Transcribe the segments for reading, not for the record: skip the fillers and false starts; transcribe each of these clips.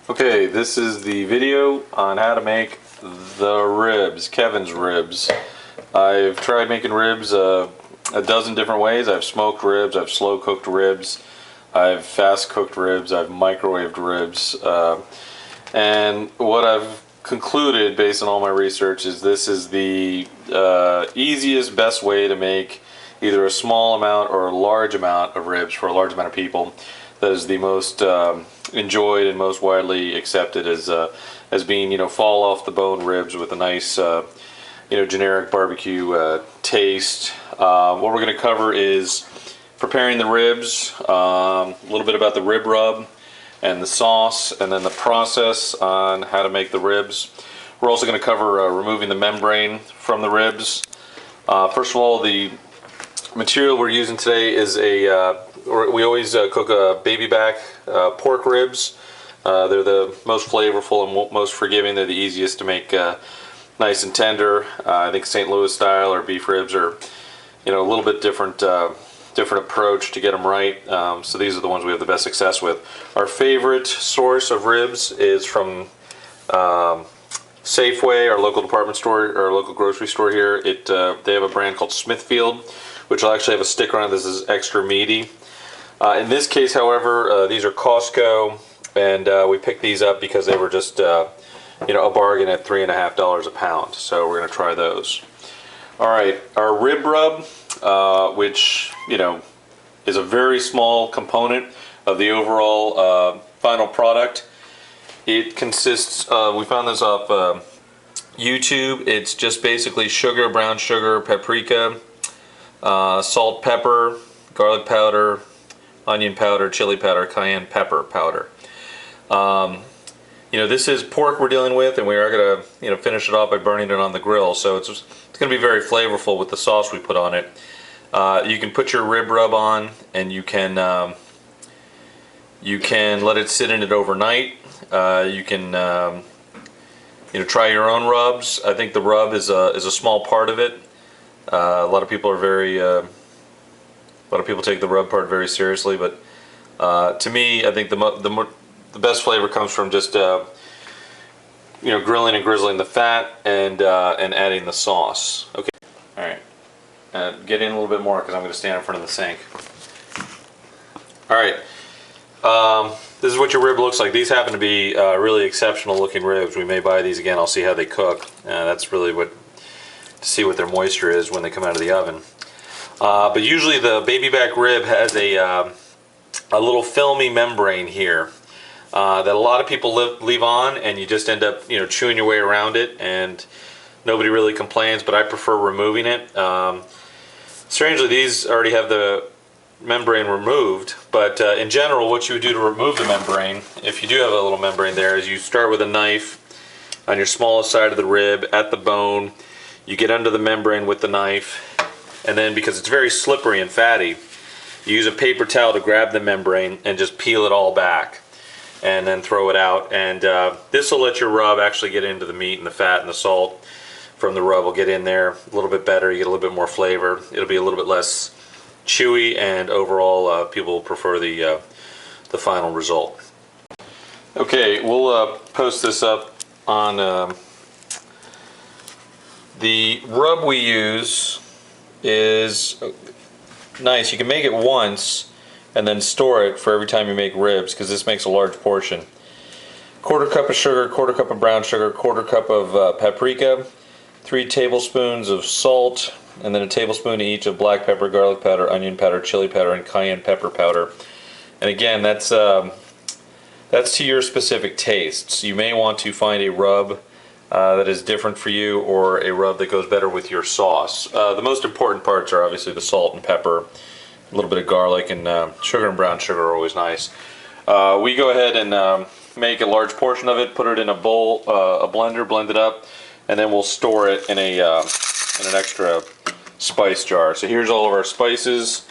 Okay, this is the video on how to make the ribs, Kevin's ribs. I've tried making ribs a dozen different ways. I've smoked ribs, I've slow cooked ribs, I've fast cooked ribs, I've microwaved ribs. And what I've concluded based on all my research is this is the easiest, best way to make either a small amount or a large amount of ribs for a large amount of people. That is the most enjoyed and most widely accepted as being, fall off the bone ribs with a nice generic barbecue taste. What we're going to cover is preparing the ribs, a little bit about the rib rub and the sauce, and then the process on how to make the ribs. We're also going to cover removing the membrane from the ribs. First of all, the material we're using today is we always cook a baby back pork ribs. They're the most flavorful and most forgiving. They're the easiest to make nice and tender. I think St. Louis style or beef ribs are, a little bit different approach to get them right. So these are the ones we have the best success with. Our favorite source of ribs is from Safeway, our local department store, our local grocery store here. They have a brand called Smithfield, which will actually have a sticker on it. This is extra meaty. In this case, however, these are Costco, and we picked these up because they were just, a bargain at $3.50 a pound. So we're going to try those. All right, our rib rub, which is a very small component of the overall final product. It consists. We found this off YouTube. It's just basically sugar, brown sugar, paprika, salt, pepper, garlic powder, onion powder, chili powder, cayenne pepper powder. This is pork we're dealing with, and we are going to finish it off by burning it on the grill. So it's going to be very flavorful with the sauce we put on it. You can put your rib rub on, and you can let it sit in it overnight. You can try your own rubs. I think the rub is a small part of it. A lot of people take the rub part very seriously, but to me, I think the best flavor comes from just grilling and grizzling the fat and adding the sauce. Okay, all right. Get in a little bit more because I'm going to stand in front of the sink. All right. This is what your rib looks like. These happen to be really exceptional looking ribs. We may buy these again. I'll see how they cook. That's really to see what their moisture is when they come out of the oven. But usually the baby back rib has a little filmy membrane here that a lot of people leave on, and you just end up chewing your way around it, and nobody really complains, but I prefer removing it. Strangely, these already have the membrane removed, but in general what you would do to remove the membrane, if you do have a little membrane there, is you start with a knife on your smallest side of the rib at the bone. You get under the membrane with the knife, and then because it's very slippery and fatty, you use a paper towel to grab the membrane and just peel it all back and then throw it out. And this will let your rub actually get into the meat, and the fat and the salt from the rub will get in there a little bit better. You get a little bit more flavor. It'll be a little bit less chewy, and overall people prefer the final result. Okay, we'll post this up on the rub we use is nice. You can make it once and then store it for every time you make ribs, because this makes a large portion. Quarter cup of sugar, quarter cup of brown sugar, quarter cup of paprika, 3 tablespoons of salt, and then a tablespoon each of black pepper, garlic powder, onion powder, chili powder, and cayenne pepper powder. And again, that's to your specific tastes. You may want to find a rub that is different for you, or a rub that goes better with your sauce. The most important parts are obviously the salt and pepper, a little bit of garlic, and sugar and brown sugar are always nice. We go ahead and make a large portion of it, put it in a bowl, a blender, blend it up, and then we'll store it in an extra spice jar. So here's all of our spices.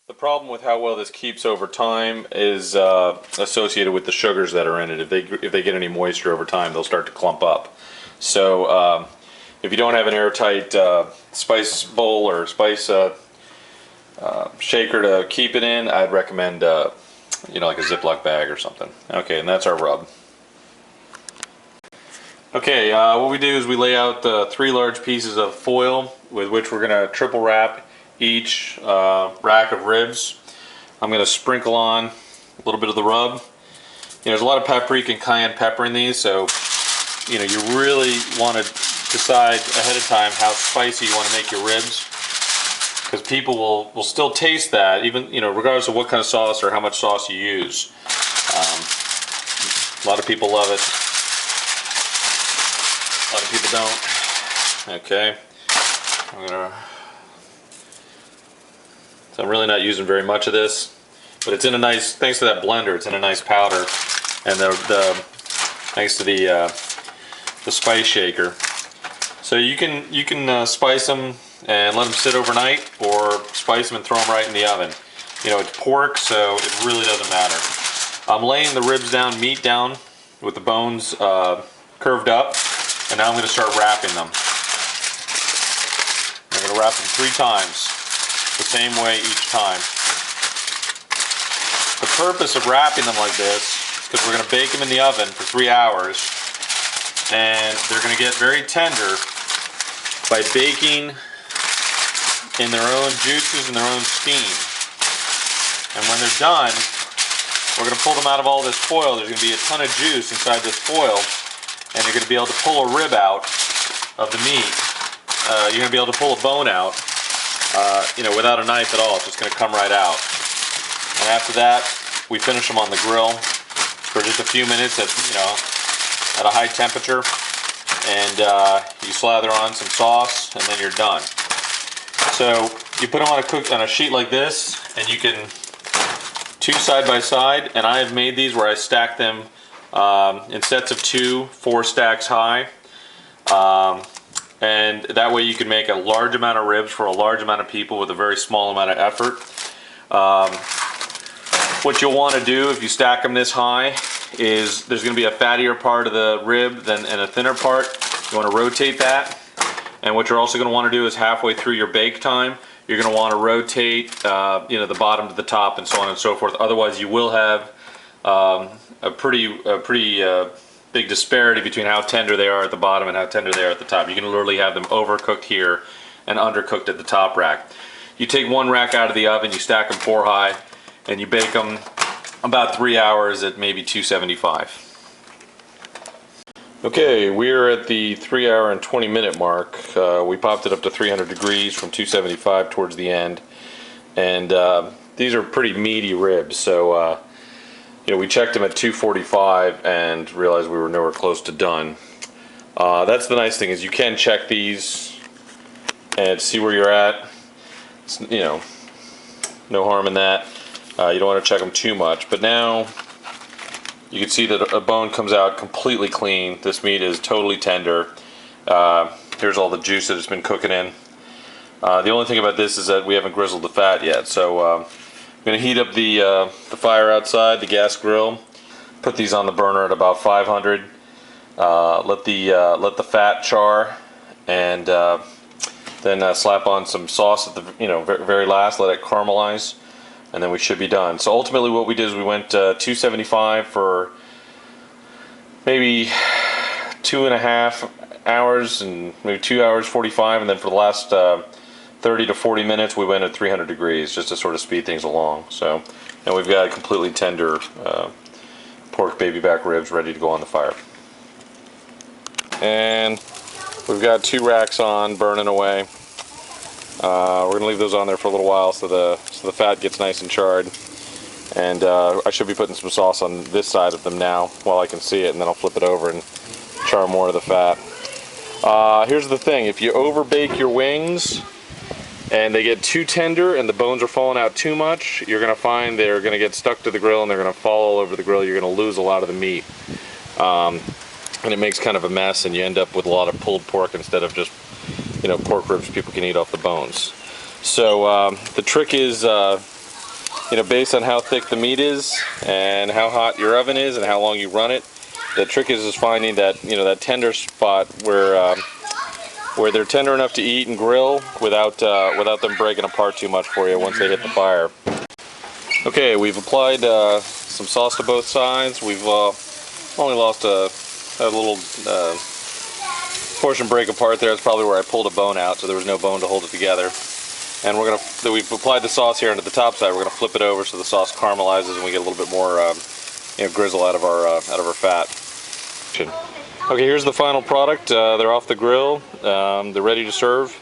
The problem with how well this keeps over time is associated with the sugars that are in it. If they get any moisture over time, they'll start to clump up. So if you don't have an airtight spice bowl or spice shaker to keep it in, I'd recommend you know, like a Ziploc bag or something. Okay, and that's our rub. Okay, what we do is we lay out 3 large pieces of foil with which we're going to triple wrap each rack of ribs. I'm going to sprinkle on a little bit of the rub. You know, there's a lot of paprika and cayenne pepper in these, so you know, you really want to decide ahead of time how spicy you want to make your ribs, because people will still taste that, even, you know, regardless of what kind of sauce or how much sauce you use. A lot of people love it. A lot of people don't. Okay, so I'm really not using very much of this, but it's in a nice, thanks to that blender, it's in a nice powder, and thanks to the spice shaker. So you can spice them and let them sit overnight, or spice them and throw them right in the oven. You know, it's pork, so it really doesn't matter. I'm laying the ribs down, meat down, with the bones curved up. And now I'm going to start wrapping them. I'm going to wrap them 3 times, the same way each time. The purpose of wrapping them like this is because we're going to bake them in the oven for 3 hours, and they're going to get very tender by baking in their own juices and their own steam. And when they're done, we're going to pull them out of all this foil. There's going to be a ton of juice inside this foil, and you're going to be able to pull a rib out of the meat. You're going to be able to pull a bone out, you know, without a knife at all. It's just going to come right out. And after that, we finish them on the grill for just a few minutes at, you know, at a high temperature, and you slather on some sauce, and then you're done. So you put them on a sheet like this, and you can 2 side by side. And I have made these where I stack them in sets of 2, 4 stacks high, and that way you can make a large amount of ribs for a large amount of people with a very small amount of effort. What you'll want to do if you stack them this high is there's going to be a fattier part of the rib and a thinner part. You want to rotate that, and what you're also going to want to do is halfway through your bake time, you're going to want to rotate you know, the bottom to the top, and so on and so forth. Otherwise you will have a pretty big disparity between how tender they are at the bottom and how tender they are at the top. You can literally have them overcooked here and undercooked at the top rack. You take 1 rack out of the oven, you stack them 4 high, and you bake them about 3 hours at maybe 275. Okay, we're at the 3 hour and 20 minute mark. We popped it up to 300 degrees from 275 towards the end, and these are pretty meaty ribs, so you know, we checked them at 245 and realized we were nowhere close to done. That's the nice thing, is you can check these and see where you're at. It's, you know, no harm in that. You don't want to check them too much, but now you can see that a bone comes out completely clean. This meat is totally tender. Here's all the juice that it's been cooking in. The only thing about this is that we haven't grizzled the fat yet, so I'm going to heat up the fire outside, the gas grill. Put these on the burner at about 500. Let the fat char, and then slap on some sauce at the very last. Let it caramelize, and then we should be done. So ultimately, what we did is we went 275 for maybe 2.5 hours, and maybe 2 hours 45, and then for the last 30 to 40 minutes we went at 300 degrees just to sort of speed things along. So, and we've got completely tender pork baby back ribs ready to go on the fire. And we've got 2 racks on, burning away. We're going to leave those on there for a little while so the fat gets nice and charred. And I should be putting some sauce on this side of them now while I can see it, and then I'll flip it over and char more of the fat. Here's the thing, if you over bake your wings and they get too tender and the bones are falling out too much, you're going to find they're going to get stuck to the grill and they're going to fall all over the grill. You're going to lose a lot of the meat. And it makes kind of a mess, and you end up with a lot of pulled pork instead of just, you know, pork ribs people can eat off the bones. So the trick is, you know, based on how thick the meat is and how hot your oven is and how long you run it, the trick is finding that, you know, that tender spot where where they're tender enough to eat and grill without them breaking apart too much for you once they hit the fire. Okay, we've applied some sauce to both sides. We've only lost a little portion break apart there. That's probably where I pulled a bone out, so there was no bone to hold it together. And we've applied the sauce here onto the top side. We're gonna flip it over so the sauce caramelizes and we get a little bit more grizzle out of our fat. Okay, here's the final product. They're off the grill. They're ready to serve.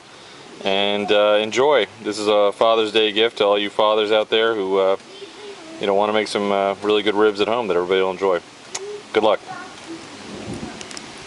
And enjoy. This is a Father's Day gift to all you fathers out there who want to make some really good ribs at home that everybody will enjoy. Good luck.